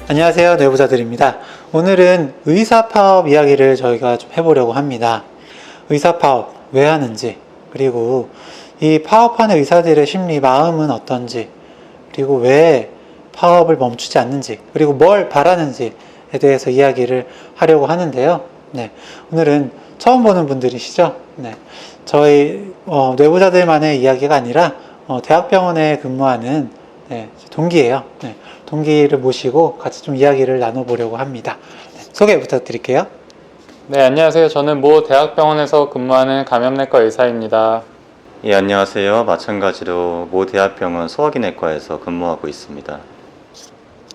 안녕하세요, 내부자들입니다. 오늘은 의사파업 이야기를 저희가 좀 해보려고 합니다. 의사파업 왜 하는지, 그리고 이 파업하는 의사들의 심리, 마음은 어떤지, 그리고 왜 파업을 멈추지 않는지, 그리고 뭘 바라는지에 대해서 이야기를 하려고 하는데요. 네, 오늘은 처음 보는 분들이시죠? 네, 저희 내부자들만의 이야기가 아니라 대학병원에 근무하는 동기예요. 네, 동기를 모시고 같이 좀 이야기를 나눠보려고 합니다. 네, 소개 부탁드릴게요. 네, 안녕하세요. 저는 모 대학병원에서 근무하는 감염내과 의사입니다. 예, 안녕하세요. 마찬가지로 모 대학병원 소화기내과에서 근무하고 있습니다.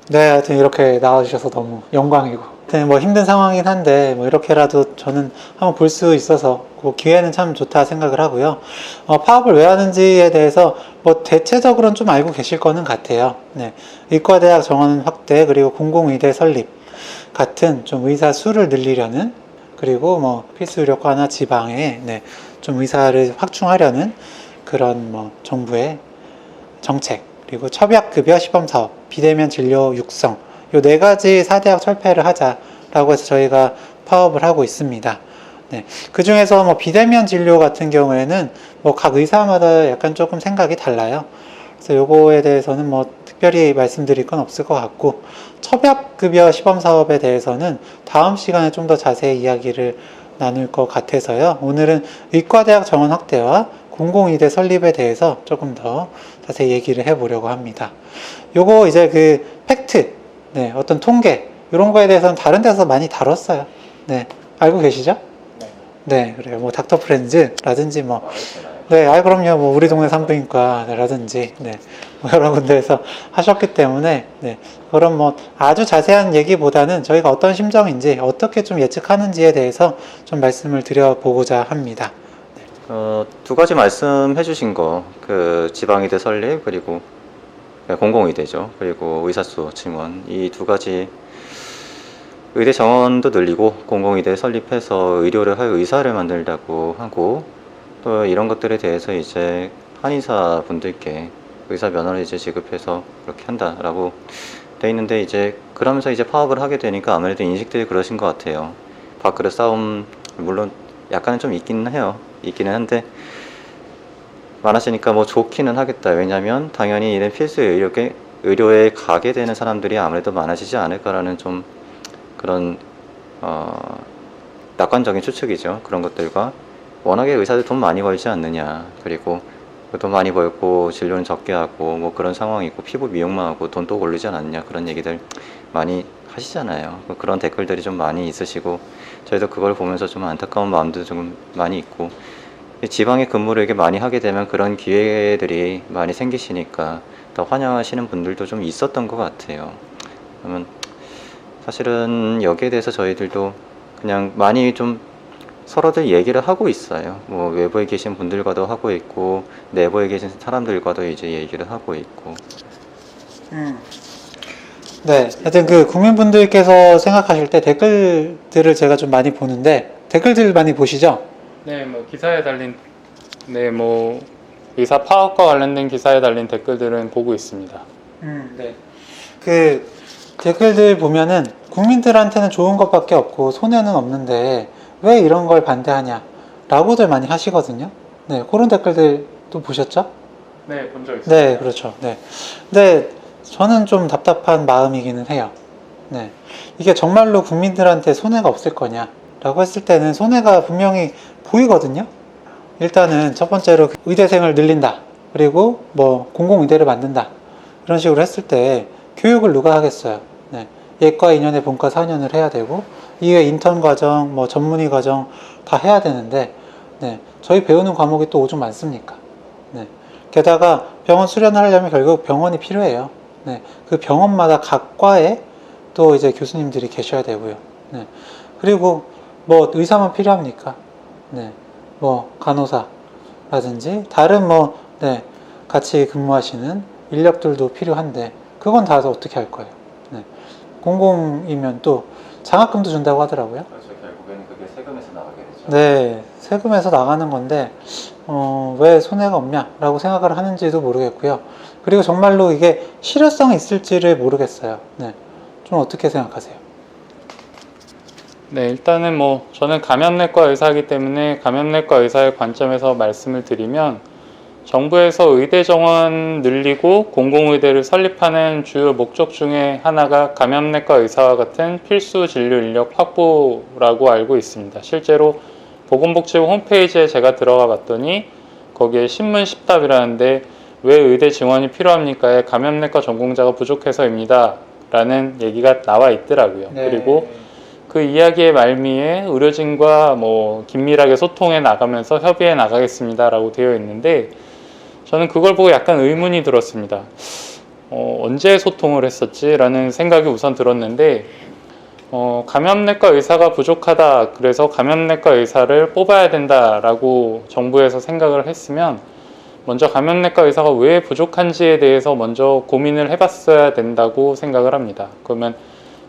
네, 하여튼 이렇게 나와주셔서 너무 영광이고, 하여튼 뭐 힘든 상황이긴 한데, 뭐 이렇게라도 저는 한번 볼 수 있어서 그 기회는 참 좋다 생각을 하고요. 파업을 왜 하는지에 대해서 뭐 대체적으로는 좀 알고 계실 거는 같아요. 네, 의과대학 정원 확대, 그리고 공공의대 설립 같은 좀 의사 수를 늘리려는, 그리고 뭐 필수 의료과나 지방에 좀 의사를 확충하려는 그런 뭐 정부의 정책, 그리고 첩약급여 시범사업, 비대면 진료 육성, 요 네 가지 4대학 철폐를 하자라고 해서 저희가 파업을 하고 있습니다. 네. 그 중에서 뭐 비대면 진료 같은 경우에는 뭐 각 의사마다 약간 조금 생각이 달라요. 그래서 요거에 대해서는 뭐 특별히 말씀드릴 건 없을 것 같고, 첩약급여 시범사업에 대해서는 다음 시간에 좀 더 자세히 이야기를 나눌 것 같아서요. 오늘은 의과대학 정원 확대와 공공의대 설립에 대해서 조금 더 자세히 얘기를 해보려고 합니다. 요거 이제 그 팩트, 어떤 통계, 이런 거에 대해서는 다른 데서 많이 다뤘어요. 네, 알고 계시죠? 네, 그래요. 뭐 닥터 프렌즈라든지 뭐, 그럼요. 뭐 우리 동네 산부인과라든지, 뭐 여러 군데에서 하셨기 때문에, 그런 뭐 아주 자세한 얘기보다는 저희가 어떤 심정인지 어떻게 좀 예측하는지에 대해서 좀 말씀을 드려보고자 합니다. 두 가지 말씀해 주신 거, 그 지방의대 설립, 그리고 공공의대죠. 그리고 의사수 증원, 이 두 가지 의대 정원도 늘리고 공공의대 설립해서 의료를 할 의사를 만들려고 하고, 또 이런 것들에 대해서 이제 한의사 분들께 의사 면허를 이제 지급해서 그렇게 한다라고 돼 있는데, 이제 그러면서 이제 파업을 하게 되니까 아무래도 인식들이 그러신 것 같아요. 밥그릇 싸움, 물론 약간은 좀 있기는 해요. 있기는 한데 많아지니까 뭐 좋기는 하겠다. 왜냐면 당연히 이런 필수 의료에 가게 되는 사람들이 아무래도 많아지지 않을까라는 좀 그런 낙관적인 추측이죠. 그런 것들과 워낙에 의사들 돈 많이 벌지 않느냐, 그리고 돈 많이 벌고 진료는 적게 하고 뭐 그런 상황이고 피부 미용만 하고 돈 또 오르지 않았냐, 그런 얘기들 많이 하시잖아요. 그런 댓글들이 좀 많이 있으시고, 저희도 그걸 보면서 좀 안타까운 마음도 좀 많이 있고, 지방에 근무를 이렇게 많이 하게 되면 그런 기회들이 많이 생기시니까 더 환영하시는 분들도 좀 있었던 것 같아요. 그러면 사실은 여기에 대해서 저희들도 그냥 많이 좀 서로들 얘기를 하고 있어요. 뭐 외부에 계신 분들과도 하고 있고, 내부에 계신 사람들과도 이제 얘기를 하고 있고. 네, 하여튼 그 국민분들께서 생각하실 때 댓글들을 제가 좀 많이 보는데, 댓글들 많이 보시죠? 네, 뭐 기사에 달린 뭐 의사 파업과 관련된 기사에 달린 댓글들은 보고 있습니다. 네. 그 댓글들 보면은 국민들한테는 좋은 것밖에 없고 손해는 없는데 왜 이런 걸 반대하냐 라고들 많이 하시거든요. 네, 그런 댓글들 또 보셨죠? 네, 본 적 있습니다. 네, 그렇죠. 네. 근데 저는 좀 답답한 마음이기는 해요. 네. 이게 정말로 국민들한테 손해가 없을 거냐라고 했을 때는 손해가 분명히 보이거든요. 일단은 첫 번째로 의대생을 늘린다. 그리고 뭐 공공의대를 만든다. 이런 식으로 했을 때 교육을 누가 하겠어요? 네. 예과 2년에 본과 4년을 해야 되고, 이게 인턴 과정, 뭐 전문의 과정 다 해야 되는데, 저희 배우는 과목이 또 오죽 많습니까? 게다가 병원 수련을 하려면 결국 병원이 필요해요. 그 병원마다 각 과에 또 이제 교수님들이 계셔야 되고요. 그리고 뭐 의사만 필요합니까? 뭐 간호사라든지 다른 뭐 같이 근무하시는 인력들도 필요한데 그건 다 어떻게 할 거예요? 공공이면 또 장학금도 준다고 하더라고요. 그렇죠. 결국에는 그게 세금에서 나가게 되죠. 네, 세금에서 나가는 건데 왜 손해가 없냐라고 생각을 하는지도 모르겠고요. 그리고 정말로 이게 실효성이 있을지를 모르겠어요. 좀 어떻게 생각하세요? 네, 일단은 뭐 저는 감염내과 의사이기 때문에 감염내과 의사의 관점에서 말씀을 드리면 정부에서 의대 정원 늘리고 공공의대를 설립하는 주요 목적 중에 하나가 감염내과 의사와 같은 필수 진료 인력 확보라고 알고 있습니다. 실제로 보건복지부 홈페이지에 제가 들어가 봤더니 거기에 신문 10답이라는데 왜 의대 증원이 필요합니까에 감염내과 전공자가 부족해서입니다 라는 얘기가 나와 있더라고요. 그리고 그 이야기의 말미에 의료진과 뭐 긴밀하게 소통해 나가면서 협의해 나가겠습니다 라고 되어 있는데 저는 그걸 보고 약간 의문이 들었습니다. 언제 소통을 했었지? 라는 생각이 우선 들었는데 감염내과 의사가 부족하다 그래서 감염내과 의사를 뽑아야 된다라고 정부에서 생각을 했으면 먼저 감염내과 의사가 왜 부족한지에 대해서 먼저 고민을 해봤어야 된다고 생각을 합니다. 그러면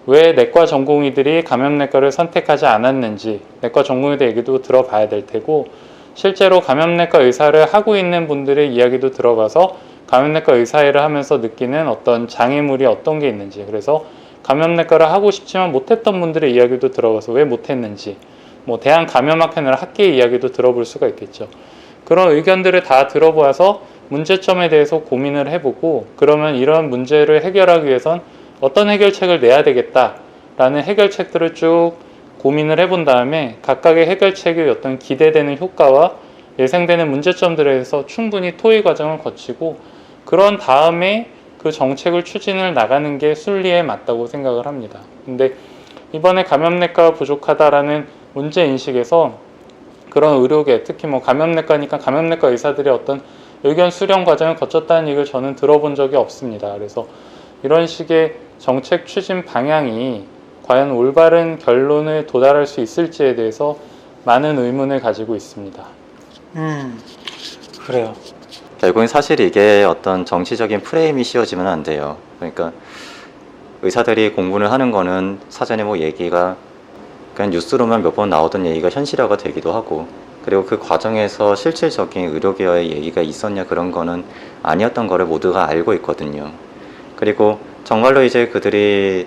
왜 내과 전공의들이 감염내과를 선택하지 않았는지 내과 전공의들 얘기도 들어봐야 될 테고 실제로 감염내과 의사를 하고 있는 분들의 이야기도 들어가서 감염내과 의사 일을 하면서 느끼는 어떤 장애물이 어떤 게 있는지 그래서 감염내과를 하고 싶지만 못했던 분들의 이야기도 들어가서 왜 못했는지 뭐 대한감염학회나 학계의 이야기도 들어볼 수가 있겠죠. 그런 의견들을 다 들어보아서 문제점에 대해서 고민을 해보고 그러면 이런 문제를 해결하기 위해선 어떤 해결책을 내야 되겠다라는 해결책들을 쭉 고민을 해본 다음에 각각의 해결책의 어떤 기대되는 효과와 예상되는 문제점들에 대해서 충분히 토의 과정을 거치고 그런 다음에 그 정책을 추진을 나가는 게 순리에 맞다고 생각을 합니다. 근데 이번에 감염내과가 부족하다라는 문제인식에서 그런 의료계, 특히 뭐 감염내과니까 감염내과 의사들이 어떤 의견 수렴 과정을 거쳤다는 얘기를 저는 들어본 적이 없습니다. 그래서 이런 식의 정책 추진 방향이 과연 올바른 결론에 도달할 수 있을지에 대해서 많은 의문을 가지고 있습니다. 그래요. 결국엔 사실 이게 어떤 정치적인 프레임이 씌워지면 안 돼요. 그러니까 의사들이 공부를 하는 거는 사전에 뭐 얘기가 그냥 뉴스로만 몇 번 나오던 얘기가 현실화가 되기도 하고 그리고 그 과정에서 실질적인 의료계와의 얘기가 있었냐 그런 거는 아니었던 거를 모두가 알고 있거든요. 그리고 정말로 이제 그들이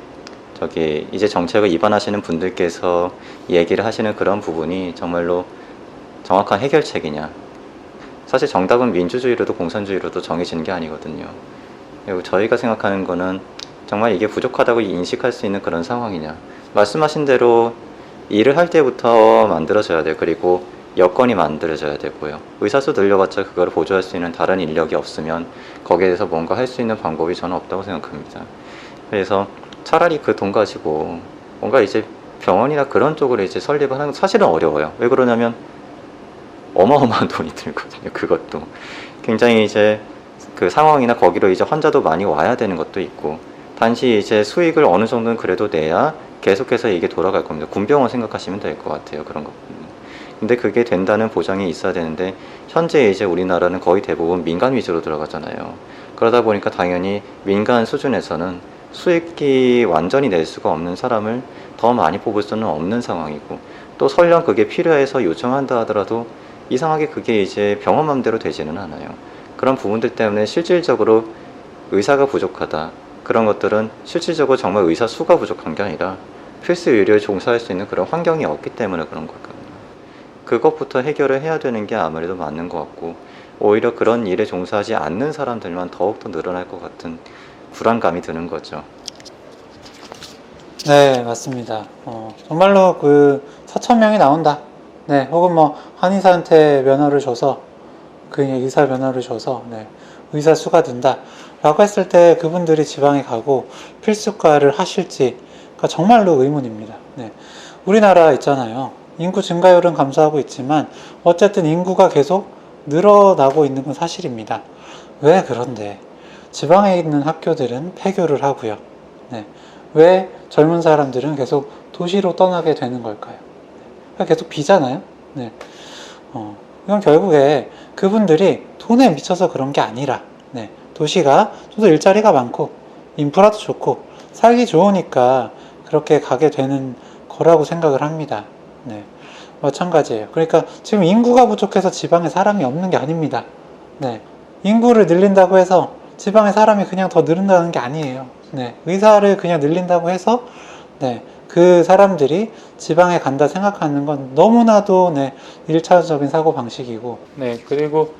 이제 정책을 입안하시는 분들께서 얘기를 하시는 그런 부분이 정말로 정확한 해결책이냐. 사실 정답은 민주주의로도 공산주의로도 정해지는 게 아니거든요. 그리고 저희가 생각하는 거는 정말 이게 부족하다고 인식할 수 있는 그런 상황이냐. 말씀하신 대로 일을 할 때부터 만들어져야 돼요. 그리고 여건이 만들어져야 되고요. 의사수 늘려봤자 그걸 보조할 수 있는 다른 인력이 없으면 거기에 대해서 뭔가 할 수 있는 방법이 저는 없다고 생각합니다. 그래서 차라리 그 돈 가지고 뭔가 이제 병원이나 그런 쪽으로 이제 설립을 하는 건 사실은 어려워요. 왜 그러냐면 어마어마한 돈이 들거든요. 그것도 굉장히 이제 그 상황이나 거기로 이제 환자도 많이 와야 되는 것도 있고 단지 이제 수익을 어느 정도는 그래도 내야 계속해서 이게 돌아갈 겁니다. 군병원 생각하시면 될 것 같아요. 그런 거. 근데 그게 된다는 보장이 있어야 되는데 현재 이제 우리나라는 거의 대부분 민간 위주로 들어가잖아요. 그러다 보니까 당연히 민간 수준에서는 수익이 완전히 낼 수가 없는 사람을 더 많이 뽑을 수는 없는 상황이고 또 설령 그게 필요해서 요청한다 하더라도 이상하게 그게 이제 병원 맘대로 되지는 않아요. 그런 부분들 때문에 실질적으로 의사가 부족하다. 그런 것들은 실질적으로 정말 의사 수가 부족한 게 아니라 필수 의료에 종사할 수 있는 그런 환경이 없기 때문에 그런 거거든요. 그것부터 해결을 해야 되는 게 아무래도 맞는 것 같고 오히려 그런 일에 종사하지 않는 사람들만 더욱더 늘어날 것 같은 불안감이 드는 거죠. 네, 맞습니다. 정말로 그 4,000명이 나온다. 네, 혹은 뭐 한의사한테 면허를 줘서 그 의사 면허를 줘서 네, 의사 수가 든다. 라고 했을 때 그분들이 지방에 가고 필수과를 하실지가 정말로 의문입니다. 네. 우리나라 있잖아요. 인구 증가율은 감소하고 있지만 어쨌든 인구가 계속 늘어나고 있는 건 사실입니다. 왜 그런데 지방에 있는 학교들은 폐교를 하고요. 네. 왜 젊은 사람들은 계속 도시로 떠나게 되는 걸까요? 계속 비잖아요. 네. 이건 결국에 그분들이 돈에 미쳐서 그런 게 아니라 네. 도시가 좀 더 일자리가 많고 인프라도 좋고 살기 좋으니까 그렇게 가게 되는 거라고 생각을 합니다. 네. 마찬가지예요. 그러니까 지금 인구가 부족해서 지방에 사람이 없는 게 아닙니다. 네. 인구를 늘린다고 해서 지방에 사람이 그냥 더 늘는다는 게 아니에요. 네, 의사를 그냥 늘린다고 해서 네, 그 사람들이 지방에 간다 생각하는 건 너무나도 네, 1차적인 사고 방식이고. 네, 그리고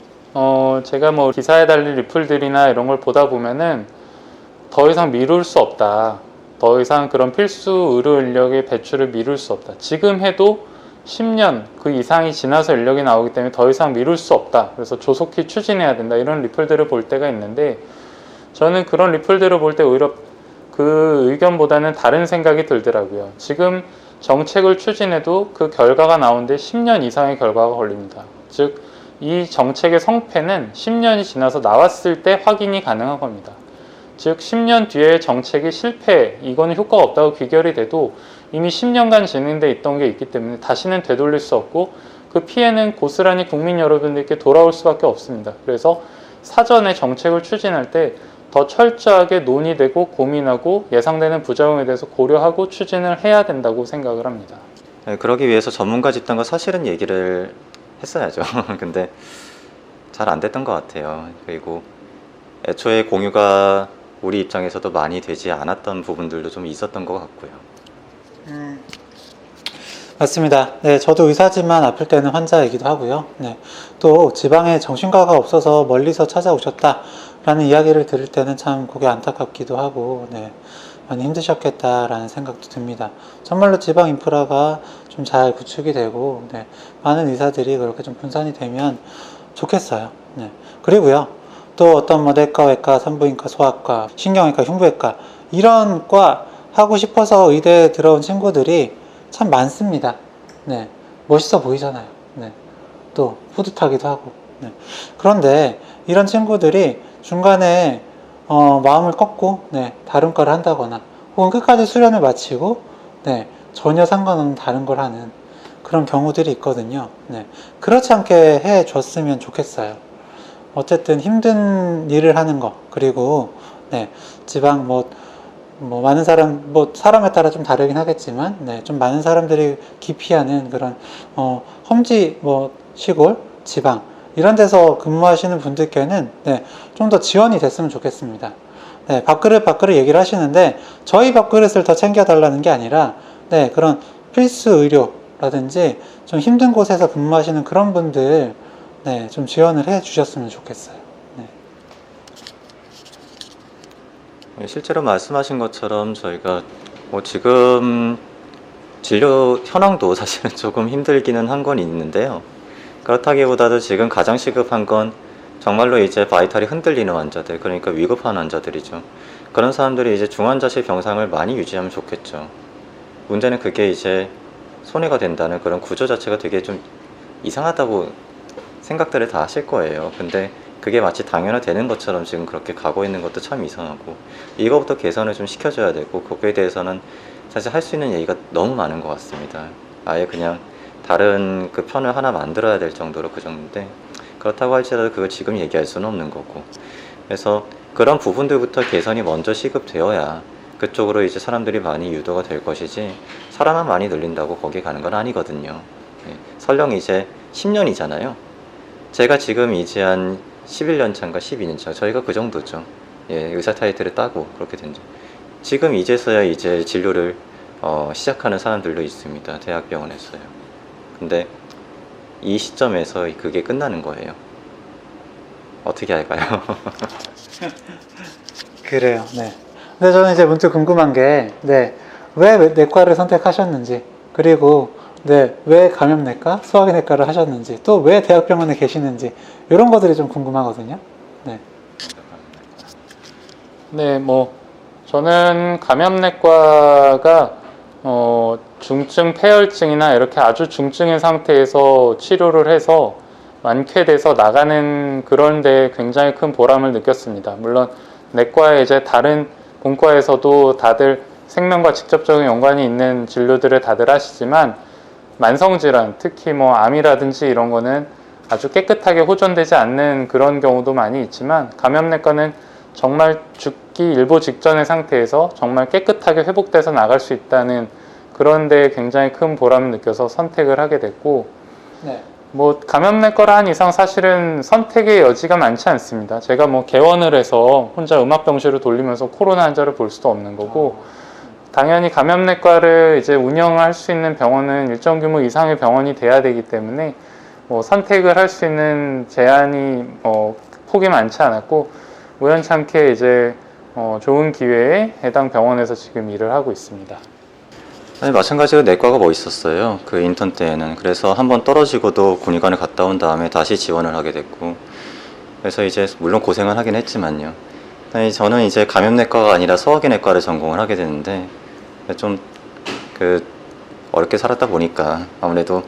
제가 뭐 기사에 달린 리플들이나 이런 걸 보다 보면은 더 이상 미룰 수 없다. 더 이상 그런 필수 의료 인력의 배출을 미룰 수 없다. 지금 해도 10년 그 이상이 지나서 인력이 나오기 때문에 더 이상 미룰 수 없다. 그래서 조속히 추진해야 된다. 이런 리플들을 볼 때가 있는데, 저는 그런 리플들을 볼 때 오히려 그 의견보다는 다른 생각이 들더라고요. 지금 정책을 추진해도 그 결과가 나오는데 10년 이상의 결과가 걸립니다. 즉, 이 정책의 성패는 10년이 지나서 나왔을 때 확인이 가능한 겁니다. 즉 10년 뒤에 정책이 실패, 이거는 효과가 없다고 귀결이 돼도 이미 10년간 진행돼 있던 게 있기 때문에 다시는 되돌릴 수 없고 그 피해는 고스란히 국민 여러분들께 돌아올 수밖에 없습니다. 그래서 사전에 정책을 추진할 때 더 철저하게 논의되고 고민하고 예상되는 부작용에 대해서 고려하고 추진을 해야 된다고 생각을 합니다. 네, 그러기 위해서 전문가 집단과 사실은 얘기를 했어야죠. 근데 잘 안 됐던 것 같아요. 그리고 애초에 공유가 우리 입장에서도 많이 되지 않았던 부분들도 좀 있었던 것 같고요. 맞습니다. 네, 저도 의사지만 아플 때는 환자이기도 하고요. 네, 또 지방에 정신과가 없어서 멀리서 찾아오셨다라는 이야기를 들을 때는 참 그게 안타깝기도 하고, 네, 많이 힘드셨겠다라는 생각도 듭니다. 정말로 지방 인프라가 좀 잘 구축이 되고, 네, 많은 의사들이 그렇게 좀 분산이 되면 좋겠어요. 네, 그리고요, 또 어떤 뭐 내과, 외과, 산부인과, 소아과, 신경외과, 흉부외과 이런 과 하고 싶어서 의대에 들어온 친구들이 참 많습니다. 네, 멋있어 보이잖아요. 네, 또 뿌듯하기도 하고. 네. 그런데 이런 친구들이 중간에 마음을 꺾고 네, 다른 과를 한다거나 혹은 끝까지 수련을 마치고 네, 전혀 상관없는 다른 걸 하는 그런 경우들이 있거든요. 네, 그렇지 않게 해줬으면 좋겠어요. 어쨌든 힘든 일을 하는 거, 그리고 네, 지방 많은 사람, 사람에 따라 좀 다르긴 하겠지만, 네, 좀 많은 사람들이 기피하는 그런, 험지, 시골, 지방, 이런 데서 근무하시는 분들께는, 네, 좀 더 지원이 됐으면 좋겠습니다. 네, 밥그릇 얘기를 하시는데, 저희 밥그릇을 더 챙겨달라는 게 아니라, 네, 그런 필수 의료라든지, 좀 힘든 곳에서 근무하시는 그런 분들, 네, 좀 지원을 해 주셨으면 좋겠어요. 실제로 말씀하신 것처럼 저희가 지금 진료 현황도 사실은 조금 힘들기는 한 건 있는데요. 그렇다기보다도 지금 가장 시급한 건 정말로 이제 바이탈이 흔들리는 환자들, 그러니까 위급한 환자들이죠. 그런 사람들이 이제 중환자실 병상을 많이 유지하면 좋겠죠. 문제는 그게 이제 손해가 된다는 그런 구조 자체가 되게 좀 이상하다고 생각들을 다 하실 거예요. 근데 그게 마치 당연화되는 것처럼 지금 그렇게 가고 있는 것도 참 이상하고, 이거부터 개선을 좀 시켜줘야 되고, 거기에 대해서는 사실 할 수 있는 얘기가 너무 많은 것 같습니다. 아예 그냥 다른 그 편을 하나 만들어야 될 정도로 그 정도인데, 그렇다고 할지라도 그걸 지금 얘기할 수는 없는 거고, 그래서 그런 부분들부터 개선이 먼저 시급되어야 그쪽으로 이제 사람들이 많이 유도가 될 것이지, 사람만 많이 늘린다고 거기 가는 건 아니거든요. 설령 이제 10년이잖아요. 제가 지금 이제 한 11년 차인가 12년 차, 저희가 그 정도죠. 의사 타이틀을 따고 그렇게 된 죠. 지금 이제서야 이제 진료를 시작하는 사람들도 있습니다. 대학병원에서요. 근데 이 시점에서 그게 끝나는 거예요. 어떻게 할까요? 그래요. 네. 근데 저는 이제 문득 궁금한 게, 네, 왜 내과를 선택하셨는지, 그리고 네, 왜 감염내과, 소화기내과를 하셨는지, 또 왜 대학병원에 계시는지, 이런 것들이 좀 궁금하거든요. 네. 네, 저는 감염내과가 중증 폐혈증이나 이렇게 아주 중증인 상태에서 치료를 해서 완쾌돼서 나가는 그런 데 굉장히 큰 보람을 느꼈습니다. 물론 내과에 이제 다른 본과에서도 다들 생명과 직접적인 연관이 있는 진료들을 다들 하시지만, 만성질환, 특히 암이라든지 이런 거는 아주 깨끗하게 호전되지 않는 그런 경우도 많이 있지만, 감염내과는 정말 죽기 일보 직전의 상태에서 정말 깨끗하게 회복돼서 나갈 수 있다는 그런 데에 굉장히 큰 보람을 느껴서 선택을 하게 됐고, 네. 뭐 감염내과라 한 이상 사실은 선택의 여지가 많지 않습니다. 제가 뭐 개원을 해서 혼자 음압병실을 돌리면서 코로나 환자를 볼 수도 없는 거고, 당연히 감염내과를 이제 운영할 수 있는 병원은 일정 규모 이상의 병원이 돼야 되기 때문에 뭐 선택을 할 수 있는 제한이 폭이 많지 않았고, 우연찮게 이제 좋은 기회에 해당 병원에서 지금 일을 하고 있습니다. 아니, 마찬가지로 내과가 멋있었어요. 그 인턴 때에는. 그래서 한번 떨어지고도 군의관을 갔다 온 다음에 다시 지원을 하게 됐고, 그래서 이제 물론 고생은 하긴 했지만요. 아니, 저는 이제 감염내과가 아니라 소화기내과를 전공을 하게 됐는데, 좀 어렵게 살았다 보니까 아무래도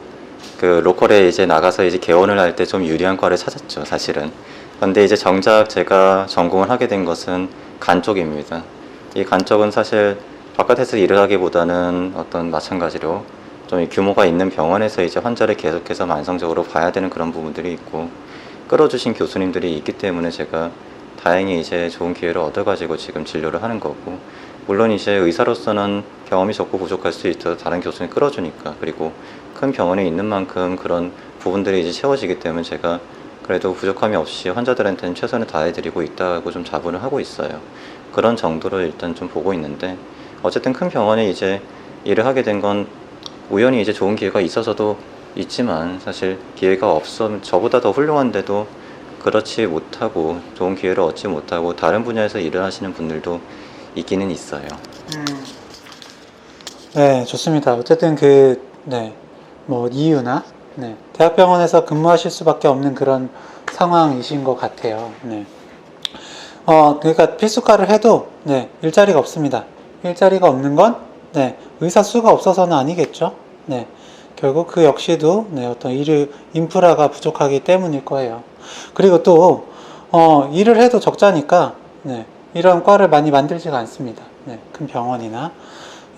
그 로컬에 이제 나가서 이제 개원을 할 때 좀 유리한 과를 찾았죠, 사실은. 그런데 이제 정작 제가 전공을 하게 된 것은 간 쪽입니다. 이 간 쪽은 사실 바깥에서 일을 하기보다는 어떤 마찬가지로 좀 규모가 있는 병원에서 이제 환자를 계속해서 만성적으로 봐야 되는 그런 부분들이 있고, 끌어주신 교수님들이 있기 때문에 제가 다행히 이제 좋은 기회를 얻어가지고 지금 진료를 하는 거고, 물론 이제 의사로서는 경험이 적고 부족할 수 있어도 다른 교수님 끌어주니까, 그리고 큰 병원에 있는 만큼 그런 부분들이 이제 채워지기 때문에 제가 그래도 부족함이 없이 환자들한테는 최선을 다해드리고 있다고 좀 자부를 하고 있어요. 그런 정도로 일단 좀 보고 있는데, 어쨌든 큰 병원에 이제 일을 하게 된 건 우연히 이제 좋은 기회가 있어서도 있지만, 사실 기회가 없어 저보다 더 훌륭한데도 그렇지 못하고 좋은 기회를 얻지 못하고 다른 분야에서 일을 하시는 분들도 있기는 있어요. 네, 좋습니다. 어쨌든 뭐 이유나 대학병원에서 근무하실 수밖에 없는 그런 상황이신 것 같아요. 그러니까 필수과를 해도 일자리가 없습니다. 일자리가 없는 건 의사 수가 없어서는 아니겠죠. 결국 그 역시도 어떤 인프라가 부족하기 때문일 거예요. 그리고 또 일을 해도 적자니까 이런 과를 많이 만들지가 않습니다. 큰 병원이나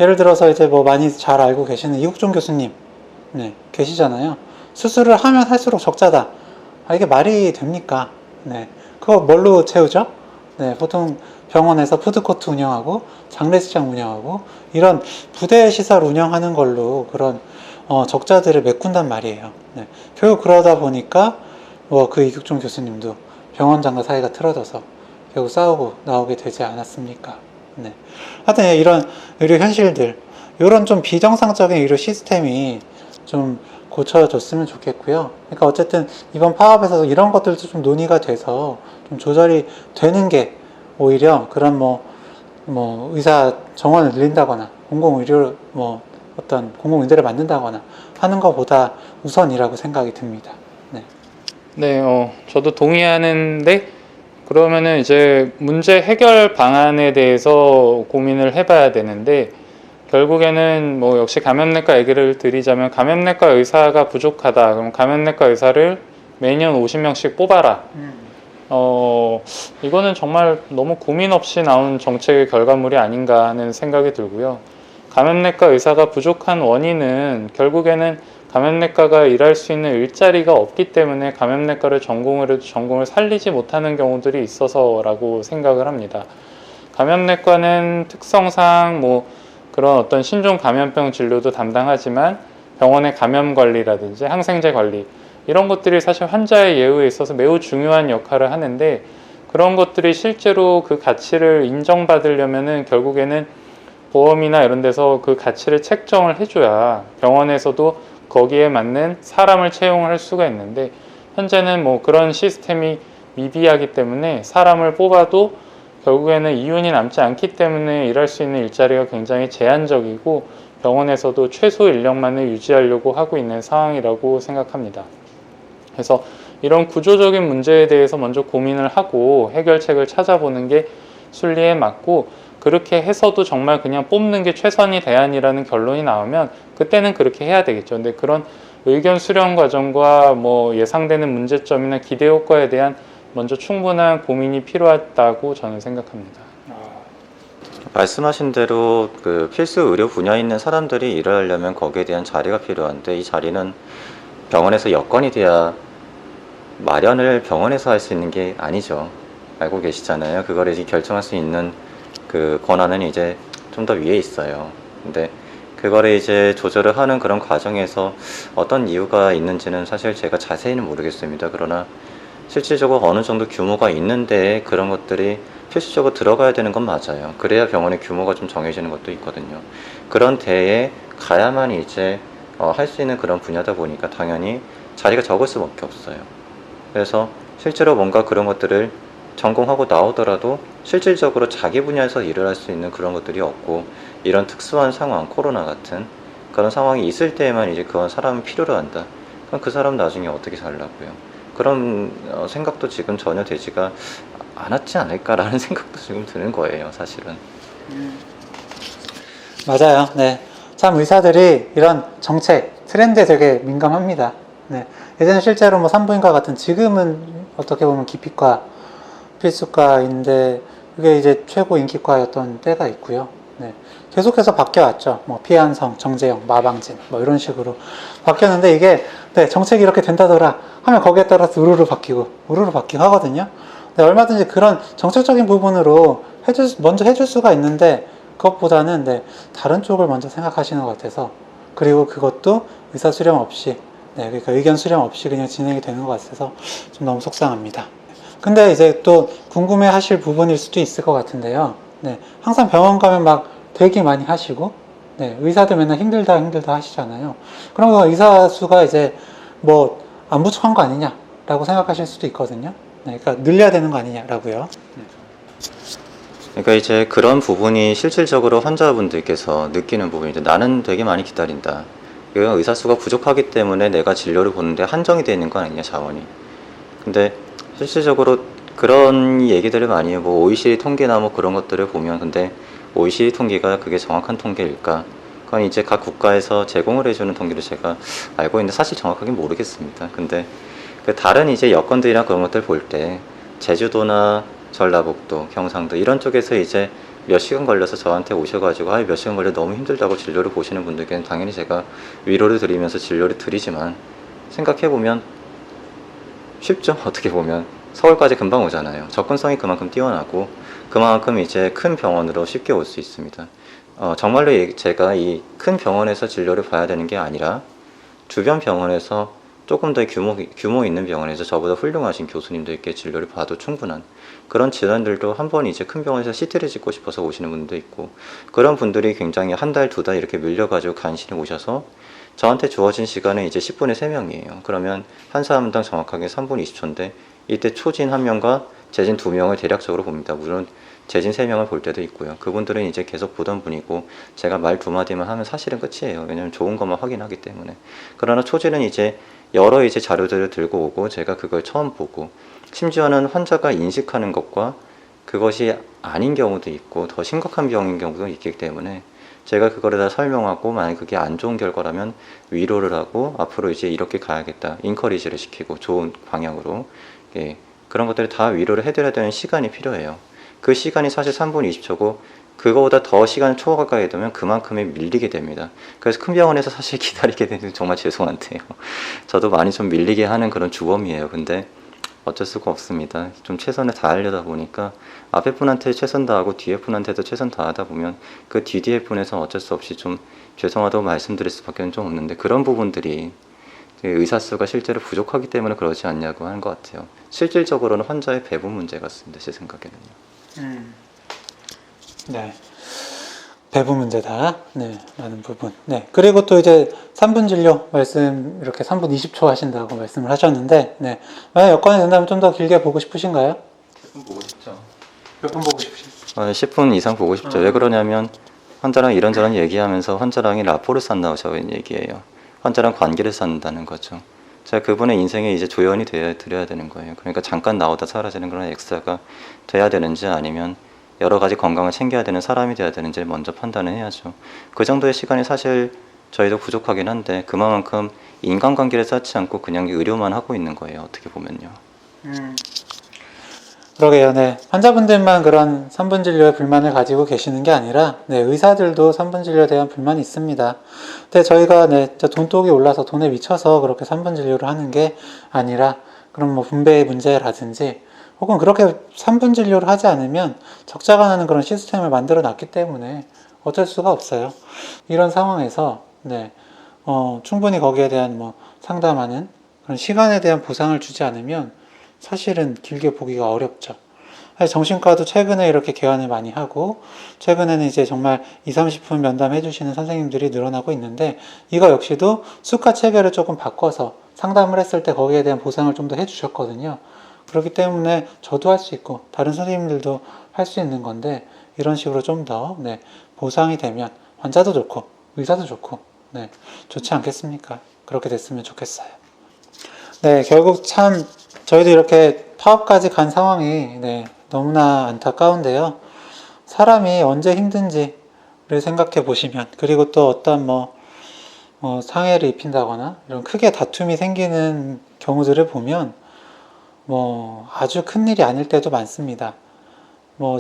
예를 들어서 이제 뭐 많이 잘 알고 계시는 이국종 교수님 계시잖아요. 수술을 하면 할수록 적자다. 이게 말이 됩니까? 그거 뭘로 채우죠? 보통 병원에서 푸드코트 운영하고 장례식장 운영하고 이런 부대 시설 운영하는 걸로 그런 적자들을 메꾼단 말이에요. 결국 그러다 보니까 뭐 그 이국종 교수님도 병원장과 사이가 틀어져서 결국 싸우고 나오게 되지 않았습니까? 하여튼 이런 의료 현실들, 이런 좀 비정상적인 의료 시스템이 좀 고쳐졌으면 좋겠고요. 그러니까 어쨌든 이번 파업에서 이런 것들도 좀 논의가 돼서 좀 조절이 되는 게 오히려 그런 뭐 의사 정원을 늘린다거나 공공의료 어떤 공공의대를 만든다거나 하는 것보다 우선이라고 생각이 듭니다. 저도 동의하는데, 그러면은 이제 문제 해결 방안에 대해서 고민을 해봐야 되는데, 결국에는 뭐 역시 감염내과 얘기를 드리자면, 감염내과 의사가 부족하다. 그럼 감염내과 의사를 매년 50명씩 뽑아라. 이거는 정말 너무 고민 없이 나온 정책의 결과물이 아닌가 하는 생각이 들고요. 감염내과 의사가 부족한 원인은 결국에는 감염내과가 일할 수 있는 일자리가 없기 때문에 감염내과를 전공을 해도 전공을 살리지 못하는 경우들이 있어서라고 생각을 합니다. 감염내과는 특성상 뭐 그런 어떤 신종 감염병 진료도 담당하지만 병원의 감염 관리라든지 항생제 관리, 이런 것들이 사실 환자의 예후에 있어서 매우 중요한 역할을 하는데, 그런 것들이 실제로 그 가치를 인정받으려면은 결국에는 보험이나 이런 데서 그 가치를 책정을 해줘야 병원에서도 거기에 맞는 사람을 채용을 할 수가 있는데, 현재는 뭐 그런 시스템이 미비하기 때문에 사람을 뽑아도 결국에는 이윤이 남지 않기 때문에 일할 수 있는 일자리가 굉장히 제한적이고, 병원에서도 최소 인력만을 유지하려고 하고 있는 상황이라고 생각합니다. 그래서 이런 구조적인 문제에 대해서 먼저 고민을 하고 해결책을 찾아보는 게 순리에 맞고, 그렇게 해서도 정말 그냥 뽑는 게 최선의 대안이라는 결론이 나오면 그때는 그렇게 해야 되겠죠. 근데 그런 의견 수렴 과정과 뭐 예상되는 문제점이나 기대 효과에 대한 먼저 충분한 고민이 필요하다고 저는 생각합니다. 말씀하신 대로 그 필수 의료 분야에 있는 사람들이 일을 하려면 거기에 대한 자리가 필요한데, 이 자리는 병원에서 여건이 돼야 마련을 병원에서 할 수 있는 게 아니죠. 알고 계시잖아요. 그거를 이제 결정할 수 있는 그 권한은 이제 좀 더 위에 있어요. 근데 그거를 이제 조절을 하는 그런 과정에서 어떤 이유가 있는지는 사실 제가 자세히는 모르겠습니다. 그러나 실질적으로 어느 정도 규모가 있는데 그런 것들이 필수적으로 들어가야 되는 건 맞아요. 그래야 병원의 규모가 좀 정해지는 것도 있거든요. 그런 데에 가야만 이제 할 수 있는 그런 분야다 보니까 당연히 자리가 적을 수밖에 없어요. 그래서 실제로 뭔가 그런 것들을 전공하고 나오더라도 실질적으로 자기 분야에서 일을 할 수 있는 그런 것들이 없고, 이런 특수한 상황, 코로나 같은 그런 상황이 있을 때에만 이제 그런 사람이 필요로 한다. 그럼 그 사람 나중에 어떻게 살라고요? 그런 생각도 지금 전혀 되지가 않았지 않을까라는 생각도 지금 드는 거예요, 사실은. 맞아요. 네. 참 의사들이 이런 정책, 트렌드에 되게 민감합니다. 네. 예전에 실제로 뭐 산부인과 같은, 지금은 어떻게 보면 기피과, 필수과인데 그게 이제 최고 인기과였던 때가 있고요. 네. 계속해서 바뀌어왔죠. 뭐 피한성, 정제형, 마방진 뭐 이런 식으로 바뀌었는데, 이게 네, 정책이 이렇게 된다더라 하면 거기에 따라서 우르르 바뀌고 하거든요. 네, 얼마든지 그런 정책적인 부분으로 먼저 해줄 수가 있는데, 그것보다는 네, 다른 쪽을 먼저 생각하시는 것 같아서, 그리고 그것도 의사 수렴 없이, 네, 그러니까 의견 수렴 없이 그냥 진행이 되는 것 같아서 좀 너무 속상합니다. 근데 이제 또 궁금해 하실 부분일 수도 있을 것 같은데요. 네, 항상 병원 가면 막 대기 많이 하시고, 네, 의사들 맨날 힘들다 하시잖아요. 그런 거 의사 수가 이제 뭐 안 부족한 거 아니냐라고 생각하실 수도 있거든요. 네, 그러니까 늘려야 되는 거 아니냐라고요. 그러니까 이제 그런 부분이 실질적으로 환자분들께서 느끼는 부분인데, 나는 되게 많이 기다린다. 이거 의사 수가 부족하기 때문에 내가 진료를 보는데 한정이 되어 있는 거 아니냐, 자원이. 근데 실질적으로 그런 얘기들을 많이 해요. 뭐 OECD 통계나 뭐 그런 것들을 보면, 근데 OECD 통계가 그게 정확한 통계일까? 그건 이제 각 국가에서 제공을 해주는 통계로 제가 알고 있는데 사실 정확하게 모르겠습니다. 근데 그 다른 이제 여건들이나 그런 것들 볼 때 제주도나 전라북도, 경상도 이런 쪽에서 이제 몇 시간 걸려서 저한테 오셔가지고 몇 시간 걸려 너무 힘들다고 진료를 보시는 분들께는 당연히 제가 위로를 드리면서 진료를 드리지만, 생각해보면 쉽죠. 어떻게 보면 서울까지 금방 오잖아요. 접근성이 그만큼 뛰어나고 그만큼 이제 큰 병원으로 쉽게 올 수 있습니다. 정말로 제가 이 큰 병원에서 진료를 봐야 되는 게 아니라 주변 병원에서 조금 더 규모 있는 병원에서 저보다 훌륭하신 교수님들께 진료를 봐도 충분한 그런 질환들도 한 번 이제 큰 병원에서 CT를 찍고 싶어서 오시는 분도 있고, 그런 분들이 굉장히 한 달, 두 달 이렇게 밀려가지고 간신히 오셔서 저한테 주어진 시간은 이제 10분에 3명이에요. 그러면 한 사람당 정확하게 3분 20초인데, 이때 초진 1명과 재진 2명을 대략적으로 봅니다. 물론 재진 3명을 볼 때도 있고요. 그분들은 이제 계속 보던 분이고, 제가 말 2마디만 하면 사실은 끝이에요. 왜냐면 좋은 것만 확인하기 때문에. 그러나 초진은 이제 여러 이제 자료들을 들고 오고, 제가 그걸 처음 보고, 심지어는 환자가 인식하는 것과 그것이 아닌 경우도 있고 더 심각한 병인 경우도 있기 때문에, 제가 그거를 다 설명하고, 만약 그게 안 좋은 결과라면 위로를 하고 앞으로 이제 이렇게 가야겠다, 인커리지를 시키고 좋은 방향으로, 예, 그런 것들을 다 위로를 해드려야 되는 시간이 필요해요. 그 시간이 사실 3분 20초고 그거보다 더 시간을 초과하게 되면 그만큼에 밀리게 됩니다. 그래서 큰 병원에서 사실 기다리게 되는, 정말 죄송한데요. 저도 많이 좀 밀리게 하는 그런 주범이에요. 근데 어쩔 수가 없습니다. 좀 최선을 다하려다 보니까 앞에 분한테 최선 다하고 뒤에 분한테도 최선 다하다 보면 그 뒤에 분에서 어쩔 수 없이 좀 죄송하다고 말씀드릴 수밖에 좀 없는데, 그런 부분들이 의사 수가 실제로 부족하기 때문에 그러지 않냐고 하는 것 같아요. 실질적으로는 환자의 배분 문제 같습니다, 제 생각에는요. 네. 배분 문제다. 네, 라는 부분. 네. 그리고 또 이제 3분 진료 말씀, 이렇게 3분 20초 하신다고 말씀을 하셨는데, 네. 만약 여건이 된다면 좀 더 길게 보고 싶으신가요? 10분 보고 싶죠. 몇 분 보고 싶으신가요? 10분 이상 보고 싶죠. 왜 그러냐면 환자랑 이런저런 얘기하면서 환자랑이 라포를 쌓는다고 얘기해요. 환자랑 관계를 쌓는다는 거죠. 제가 그분의 인생에 이제 조연이 드려야 되는 거예요. 그러니까 잠깐 나오다 사라지는 그런 엑스트라가 돼야 되는지, 아니면 여러 가지 건강을 챙겨야 되는 사람이 돼야 되는지 먼저 판단을 해야죠. 그 정도의 시간이 사실 저희도 부족하긴 한데, 그만큼 인간관계를 쌓지 않고 그냥 의료만 하고 있는 거예요, 어떻게 보면요. 그러게요. 네. 환자분들만 그런 3분 진료에 불만을 가지고 계시는 게 아니라, 네, 의사들도 3분 진료에 대한 불만이 있습니다. 근데 저희가 네, 돈독이 올라서 돈에 미쳐서 그렇게 3분 진료를 하는 게 아니라, 그럼 뭐 분배의 문제라든지, 혹은 그렇게 3분 진료를 하지 않으면 적자가 나는 그런 시스템을 만들어 놨기 때문에 어쩔 수가 없어요. 이런 상황에서 네, 충분히 거기에 대한 뭐 상담하는 그런 시간에 대한 보상을 주지 않으면 사실은 길게 보기가 어렵죠. 사실 정신과도 최근에 이렇게 개원을 많이 하고 최근에는 이제 정말 2, 30분 면담해 주시는 선생님들이 늘어나고 있는데 이거 역시도 수가 체계를 조금 바꿔서 상담을 했을 때 거기에 대한 보상을 좀 더 해주셨거든요. 그렇기 때문에 저도 할 수 있고 다른 선생님들도 할 수 있는 건데 이런 식으로 좀 더 네, 보상이 되면 환자도 좋고 의사도 좋고 네, 좋지 않겠습니까? 그렇게 됐으면 좋겠어요. 네, 결국 참 저희도 이렇게 파업까지 간 상황이 네, 너무나 안타까운데요. 사람이 언제 힘든지를 생각해 보시면 그리고 또 어떤 상해를 입힌다거나 이런 크게 다툼이 생기는 경우들을 보면 아주 큰 일이 아닐 때도 많습니다.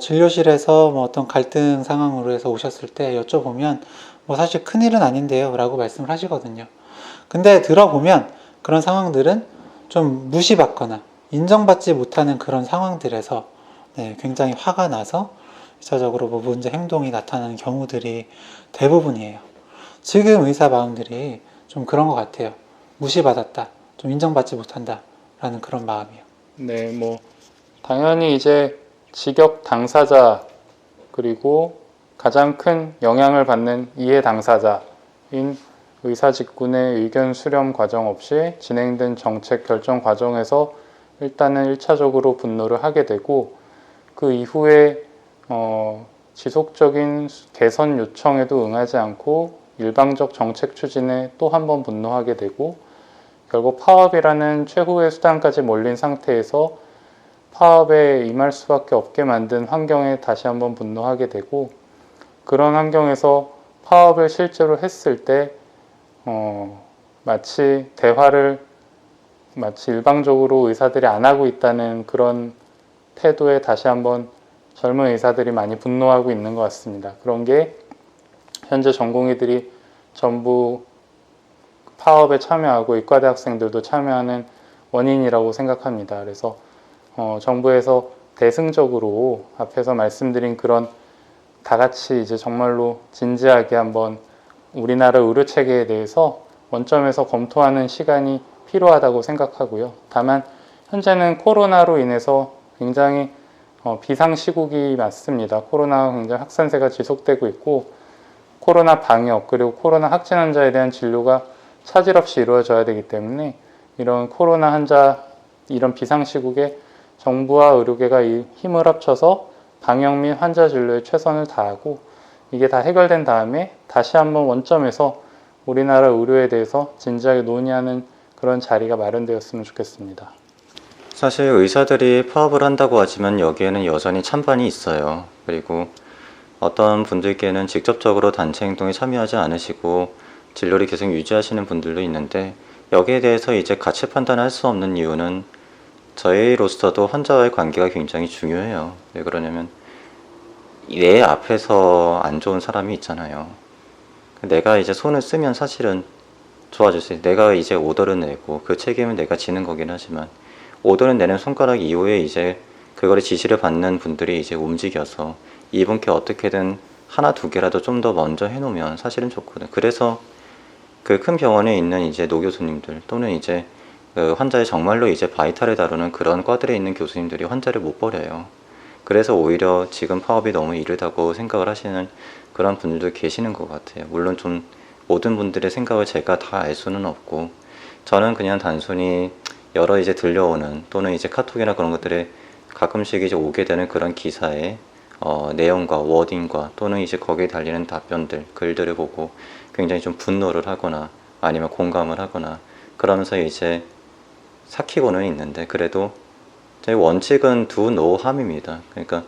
진료실에서 어떤 갈등 상황으로 해서 오셨을 때 여쭤보면 사실 큰 일은 아닌데요 라고 말씀을 하시거든요. 근데 들어보면 그런 상황들은 좀 무시받거나 인정받지 못하는 그런 상황들에서 네, 굉장히 화가 나서 1차적으로 문제 행동이 나타나는 경우들이 대부분이에요. 지금 의사 마음들이 좀 그런 것 같아요. 무시받았다, 좀 인정받지 못한다 라는 그런 마음이요. 네, 당연히 이제 직역 당사자 그리고 가장 큰 영향을 받는 이해 당사자인 의사 직군의 의견 수렴 과정 없이 진행된 정책 결정 과정에서 일단은 1차적으로 분노를 하게 되고 그 이후에 지속적인 개선 요청에도 응하지 않고 일방적 정책 추진에 또 한 번 분노하게 되고 결국 파업이라는 최후의 수단까지 몰린 상태에서 파업에 임할 수밖에 없게 만든 환경에 다시 한번 분노하게 되고 그런 환경에서 파업을 실제로 했을 때 마치 대화를 마치 일방적으로 의사들이 안 하고 있다는 그런 태도에 다시 한번 젊은 의사들이 많이 분노하고 있는 것 같습니다. 그런 게 현재 전공의들이 전부 파업에 참여하고 의과대 학생들도 참여하는 원인이라고 생각합니다. 그래서 정부에서 대승적으로 앞에서 말씀드린 그런 다 같이 이제 정말로 진지하게 한번 우리나라 의료 체계에 대해서 원점에서 검토하는 시간이 필요하다고 생각하고요. 다만 현재는 코로나로 인해서 굉장히 비상시국이 맞습니다. 코로나가 굉장히 확산세가 지속되고 있고 코로나 방역 그리고 코로나 확진 환자에 대한 진료가 차질 없이 이루어져야 되기 때문에 이런 코로나 환자 이런 비상시국에 정부와 의료계가 이 힘을 합쳐서 방역 및 환자 진료에 최선을 다하고 이게 다 해결된 다음에 다시 한번 원점에서 우리나라 의료에 대해서 진지하게 논의하는 그런 자리가 마련되었으면 좋겠습니다. 사실 의사들이 파업을 한다고 하지만 여기에는 여전히 찬반이 있어요. 그리고 어떤 분들께는 직접적으로 단체 행동에 참여하지 않으시고 진료를 계속 유지하시는 분들도 있는데 여기에 대해서 이제 가치 판단할 수 없는 이유는 저희로서도 환자와의 관계가 굉장히 중요해요. 왜 그러냐면 내 앞에서 안 좋은 사람이 있잖아요. 내가 이제 손을 쓰면 사실은 좋아질 수 있어요. 내가 이제 오더를 내고 그 책임은 내가 지는 거긴 하지만 오더를 내는 손가락 이후에 이제 그거를 지시를 받는 분들이 이제 움직여서 이분께 어떻게든 하나 두 개라도 좀 더 먼저 해놓으면 사실은 좋거든. 그래서 그 큰 병원에 있는 이제 노 교수님들 또는 이제 그 환자의 정말로 이제 바이탈을 다루는 그런 과들에 있는 교수님들이 환자를 못 버려요. 그래서 오히려 지금 파업이 너무 이르다고 생각을 하시는 그런 분들도 계시는 것 같아요. 물론 좀 모든 분들의 생각을 제가 다 알 수는 없고 저는 그냥 단순히 여러 이제 들려오는 또는 이제 카톡이나 그런 것들에 가끔씩 이제 오게 되는 그런 기사의 내용과 워딩과 또는 이제 거기에 달리는 답변들, 글들을 보고 굉장히 좀 분노를 하거나 아니면 공감을 하거나 그러면서 이제 삭히고는 있는데 그래도 저희 원칙은 do no harm입니다. 그러니까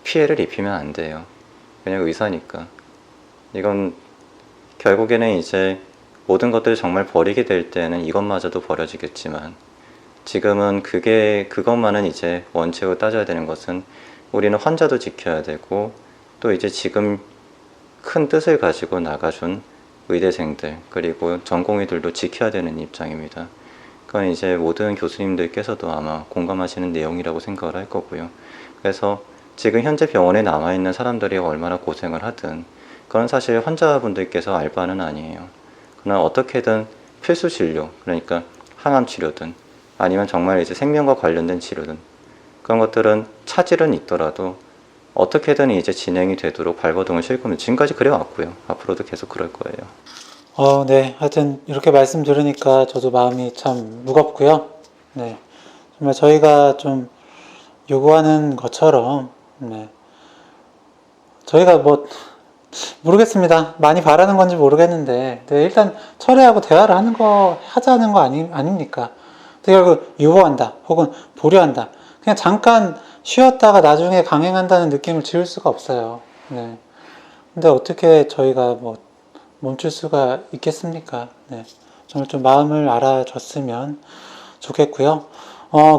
피해를 입히면 안 돼요. 그냥 의사니까. 이건 결국에는 이제 모든 것들을 정말 버리게 될 때는 이것마저도 버려지겠지만 지금은 그것만은 이제 원칙으로 따져야 되는 것은 우리는 환자도 지켜야 되고 또 이제 지금 큰 뜻을 가지고 나가준 의대생들 그리고 전공의들도 지켜야 되는 입장입니다. 그건 이제 모든 교수님들께서도 아마 공감하시는 내용이라고 생각을 할 거고요. 그래서 지금 현재 병원에 남아있는 사람들이 얼마나 고생을 하든 그건 사실 환자분들께서 알 바는 아니에요. 그러나 어떻게든 필수 진료, 그러니까 항암 치료든 아니면 정말 이제 생명과 관련된 치료든 그런 것들은 차질은 있더라도 어떻게든 이제 진행이 되도록 발버둥을 칠 겁니다. 지금까지 그래왔고요. 앞으로도 계속 그럴 거예요. 네. 하여튼 이렇게 말씀 들으니까 저도 마음이 참 무겁고요. 네. 정말 저희가 좀 요구하는 것처럼, 네. 저희가 뭐, 모르겠습니다. 많이 바라는 건지 모르겠는데, 네, 일단 철회하고 대화를 하자는 거 아닙니까? 근데 결국 유보한다, 혹은 보류한다. 그냥 잠깐 쉬었다가 나중에 강행한다는 느낌을 지울 수가 없어요. 네. 근데 어떻게 저희가 뭐, 멈출 수가 있겠습니까? 네. 정말 좀 마음을 알아줬으면 좋겠고요.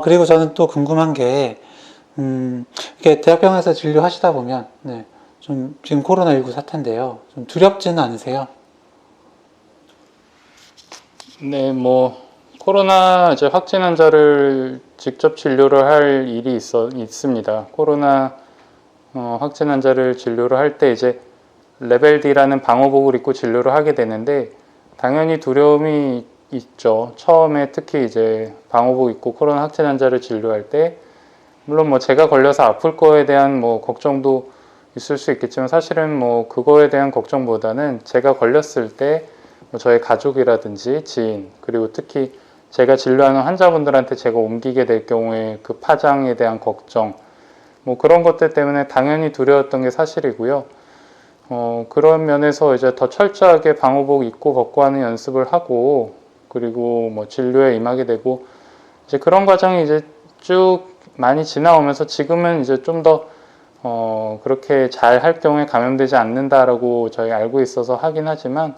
그리고 저는 또 궁금한 게, 이렇게 대학병원에서 진료하시다 보면, 네. 좀 지금 코로나19 사태인데요. 좀 두렵지는 않으세요? 네, 뭐 코로나 이제 확진 환자를 직접 진료를 할 일이 있습니다. 코로나 확진 환자를 진료를 할 때 이제 레벨 D라는 방호복을 입고 진료를 하게 되는데 당연히 두려움이 있죠. 처음에 특히 이제 방호복 입고 코로나 확진 환자를 진료할 때 물론 뭐 제가 걸려서 아플 거에 대한 뭐 걱정도 있을 수 있겠지만 사실은 뭐 그거에 대한 걱정보다는 제가 걸렸을 때 뭐 저의 가족이라든지 지인 그리고 특히 제가 진료하는 환자분들한테 제가 옮기게 될 경우에 그 파장에 대한 걱정 뭐 그런 것들 때문에 당연히 두려웠던 게 사실이고요. 그런 면에서 이제 더 철저하게 방호복 입고 걷고 하는 연습을 하고 그리고 뭐 진료에 임하게 되고 이제 그런 과정이 이제 쭉 많이 지나오면서 지금은 이제 좀 더 그렇게 잘 할 경우에 감염되지 않는다라고 저희 알고 있어서 하긴 하지만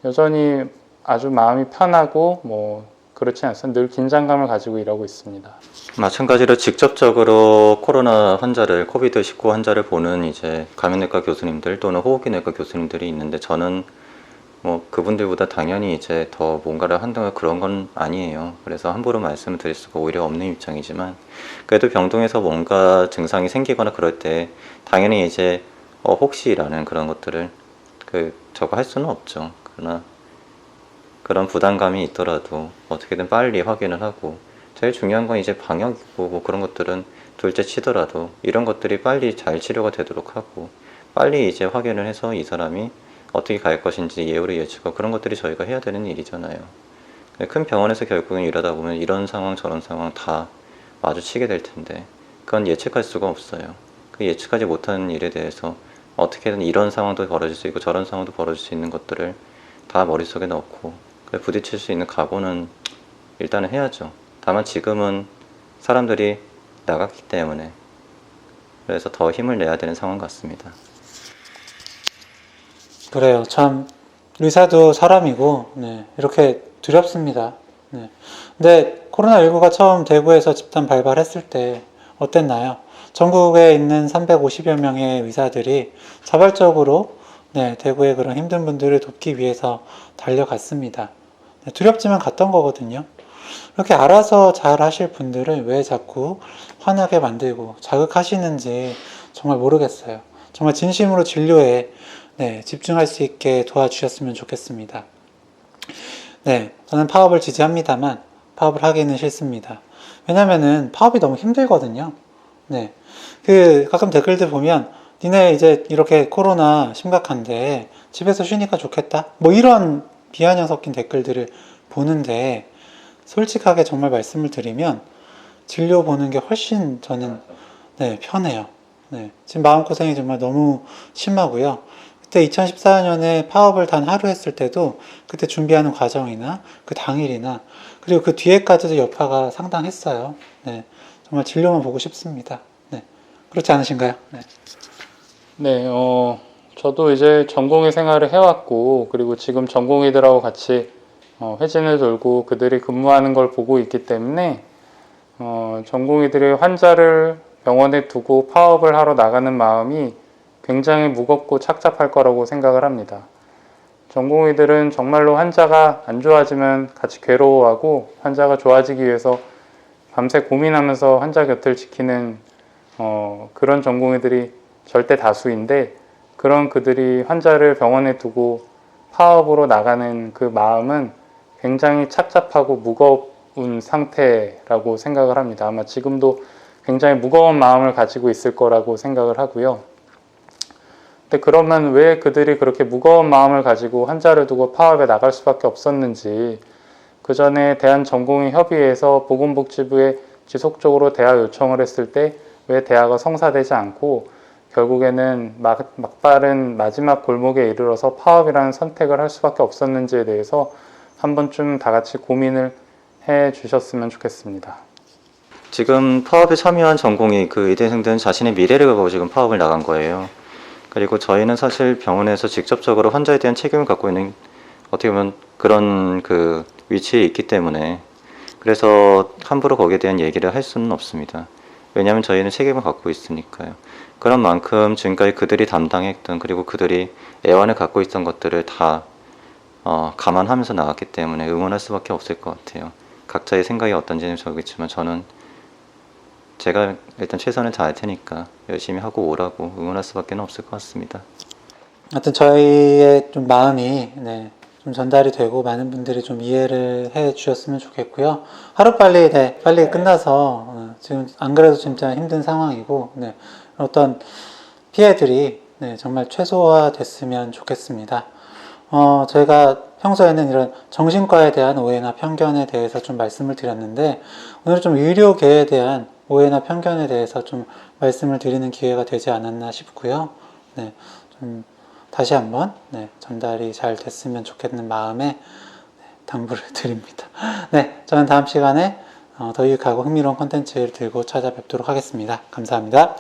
여전히 아주 마음이 편하고 뭐 그렇지 않습니다. 늘 긴장감을 가지고 일하고 있습니다. 마찬가지로 직접적으로 코로나 환자를 코비드19 환자를 보는 이제 감염내과 교수님들 또는 호흡기내과 교수님들이 있는데 저는 뭐 그분들보다 당연히 이제 더 뭔가를 한다는 그런 건 아니에요. 그래서 함부로 말씀을 드릴 수가 오히려 없는 입장이지만 그래도 병동에서 뭔가 증상이 생기거나 그럴 때 당연히 이제 혹시라는 그런 것들을 저거 할 수는 없죠. 그러나 그런 부담감이 있더라도 어떻게든 빨리 확인을 하고 제일 중요한 건 이제 방역이고 뭐 그런 것들은 둘째 치더라도 이런 것들이 빨리 잘 치료가 되도록 하고 빨리 이제 확인을 해서 이 사람이 어떻게 갈 것인지 예후를 예측하고 그런 것들이 저희가 해야 되는 일이잖아요. 큰 병원에서 결국은 일하다 보면 이런 상황 저런 상황 다 마주치게 될 텐데 그건 예측할 수가 없어요. 그 예측하지 못하는 일에 대해서 어떻게든 이런 상황도 벌어질 수 있고 저런 상황도 벌어질 수 있는 것들을 다 머릿속에 넣고 부딪힐 수 있는 각오는 일단은 해야죠. 다만 지금은 사람들이 나갔기 때문에 그래서 더 힘을 내야 되는 상황 같습니다. 그래요. 참 의사도 사람이고 네, 이렇게 두렵습니다. 네. 근데 코로나19가 처음 대구에서 집단 발발했을 때 어땠나요? 전국에 있는 350여 명의 의사들이 자발적으로 네, 대구의 그런 힘든 분들을 돕기 위해서 달려갔습니다. 네, 두렵지만 갔던 거거든요. 이렇게 알아서 잘 하실 분들을 왜 자꾸 화나게 만들고 자극하시는지 정말 모르겠어요. 정말 진심으로 진료에 네, 집중할 수 있게 도와주셨으면 좋겠습니다. 네, 저는 파업을 지지합니다만 파업을 하기는 싫습니다. 왜냐면은 파업이 너무 힘들거든요. 네, 가끔 댓글들 보면 니네 이제 이렇게 코로나 심각한데 집에서 쉬니까 좋겠다. 뭐 이런 비아냥 섞인 댓글들을 보는데 솔직하게 정말 말씀을 드리면 진료 보는 게 훨씬 저는 네, 편해요. 네, 지금 마음고생이 정말 너무 심하고요. 그때 2014년에 파업을 단 하루 했을 때도 그때 준비하는 과정이나 그 당일이나 그리고 그 뒤에까지도 여파가 상당했어요. 네, 정말 진료만 보고 싶습니다. 네, 그렇지 않으신가요? 네. 네, 저도 이제 전공의 생활을 해왔고 그리고 지금 전공의들하고 같이 회진을 돌고 그들이 근무하는 걸 보고 있기 때문에 전공의들이 환자를 병원에 두고 파업을 하러 나가는 마음이 굉장히 무겁고 착잡할 거라고 생각을 합니다. 전공의들은 정말로 환자가 안 좋아지면 같이 괴로워하고 환자가 좋아지기 위해서 밤새 고민하면서 환자 곁을 지키는 그런 전공의들이 절대 다수인데 그런 그들이 환자를 병원에 두고 파업으로 나가는 그 마음은 굉장히 착잡하고 무거운 상태라고 생각을 합니다. 아마 지금도 굉장히 무거운 마음을 가지고 있을 거라고 생각을 하고요. 근데 그러면 왜 그들이 그렇게 무거운 마음을 가지고 환자를 두고 파업에 나갈 수밖에 없었는지, 그 전에 대한전공의협의회에서 보건복지부에 지속적으로 대화 요청을 했을 때 왜 대화가 성사되지 않고 결국에는 막바른 마지막 골목에 이르러서 파업이라는 선택을 할 수밖에 없었는지에 대해서 한 번쯤 다 같이 고민을 해 주셨으면 좋겠습니다. 지금 파업에 참여한 전공이 그 의대생들은 자신의 미래를 걸고 지금 파업을 나간 거예요. 그리고 저희는 사실 병원에서 직접적으로 환자에 대한 책임을 갖고 있는 어떻게 보면 그런 그 위치에 있기 때문에 그래서 함부로 거기에 대한 얘기를 할 수는 없습니다. 왜냐하면 저희는 책임을 갖고 있으니까요. 그런 만큼 지금까지 그들이 담당했던 그리고 그들이 애환을 갖고 있던 것들을 다 감안하면서 나갔기 때문에 응원할 수밖에 없을 것 같아요. 각자의 생각이 어떤지는 모르겠지만 저는 제가 일단 최선을 다할 테니까 열심히 하고 오라고 응원할 수밖에 없을 것 같습니다. 하여튼 저희의 좀 마음이 좀 전달이 되고 많은 분들이 좀 이해를 해 주셨으면 좋겠고요. 하루빨리 빨리 끝나서 지금 안 그래도 진짜 힘든 상황이고 어떤 피해들이 정말 최소화됐으면 좋겠습니다. 저희가 평소에는 이런 정신과에 대한 오해나 편견에 대해서 좀 말씀을 드렸는데 오늘 좀 의료계에 대한 오해나 편견에 대해서 좀 말씀을 드리는 기회가 되지 않았나 싶고요. 좀 다시 한번 전달이 잘 됐으면 좋겠는 마음에 당부를 드립니다. 저는 다음 시간에 더 유익하고 흥미로운 콘텐츠를 들고 찾아뵙도록 하겠습니다. 감사합니다.